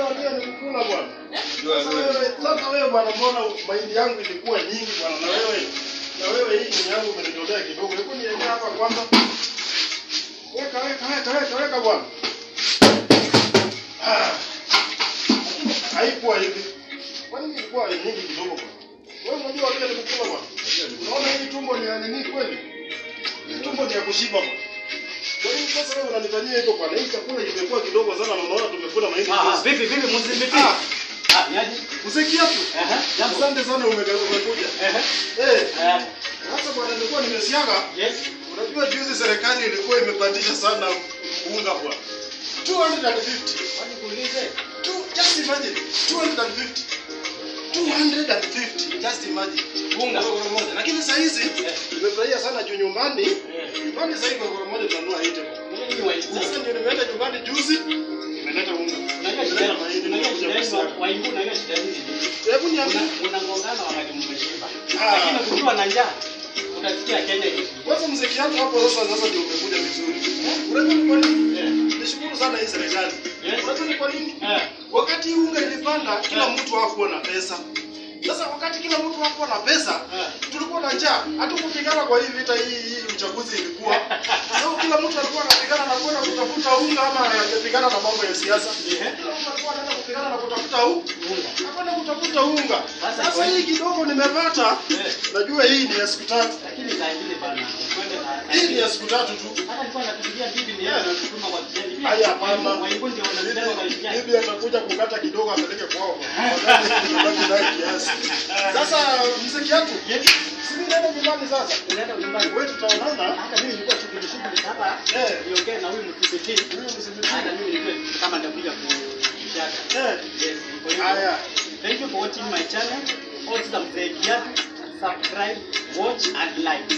ndio nikukula bwana. Sasa wewe bwana, mbona mahindi yangu ilikuwa nyingi bwana, na wewe hii ni yangu umenitolea kidogo. Hebu niende hapa kwanza. Weka bwana. Haikuwa hivi. Kwani ilikuwa nyingi kidogo bwana? Wewe unajua vile nikukula bwana. Unaona hii tumbo ni nini kweli? Hii tumbo ni ya kushiba bwana. Kwa hiyo sasa wewe unanifanyia hivyo bwana. Hii chakula imekuwa kidogo sana na unaona tumekula mahindi. Vipi mzimbipi? Yaani usikia tu. Asante sana umekuja. Sasa bwana nilikuwa nimesiaga. Yes. Unajua juzi serikali ilikuwa imepandisha sana unga bwana. 250. Kwani kuulize? Just imagine 250. 250. Just imagine. Unga moja. Lakini saa hizi nimefurahia sana juu nyumbani. Nyumbani sasa hivi kwa moja tunanunua hii tena. Sasa ndio nimeenda nyumbani juzi. Nimeleta unga. Hebu niambie unangongana wakati mmeshiba. Lakini ukiwa na njaa utasikia Kenya hivi. Wewe mziki yangu hapo sasa ndio umekuja vizuri. Unajua ni kwa nini? Nishukuru sana hii serikali. Unajua ni kwa nini? Wakati unga ilipanda kila mtu hakuwa na pesa. Sasa wakati kila mtu hakuwa na pesa, tulikuwa na njaa. Hatukupigana kwa hii vita hii uchaguzi ilikuwa. Sasa kila mtu alikuwa anapigana na kwenda kutafuta unga ama anapigana na mambo ya siasa. Kila mtu alikuwa anaenda kupigana na kutafuta unga. Hakwenda kutafuta unga. Sasa hii kidogo nimepata. Najua hii ni ya siku 3. Lakini saa nyingine bana, ukwende na hii ni ya siku 3 tu. Hata alikuwa anapigia bibi ni yeye anatuma kwa kijiji. Haya hapana. Waibu ndio wanasema kwa kijiji. Bibi atakuja kukata kidogo apeleke kwao. Sasa mziki yangu. Sisi nenda nyumbani sasa. Unaenda nyumbani. Wewe tutaonana. Hata mimi nilikuwa shughuli hapa. Niongee na huyu msibiti. Hata mimi nilikuwa kama nitakuja kushaka. Yes. Haya. Thank you for watching my channel. Also subscribe, watch and like.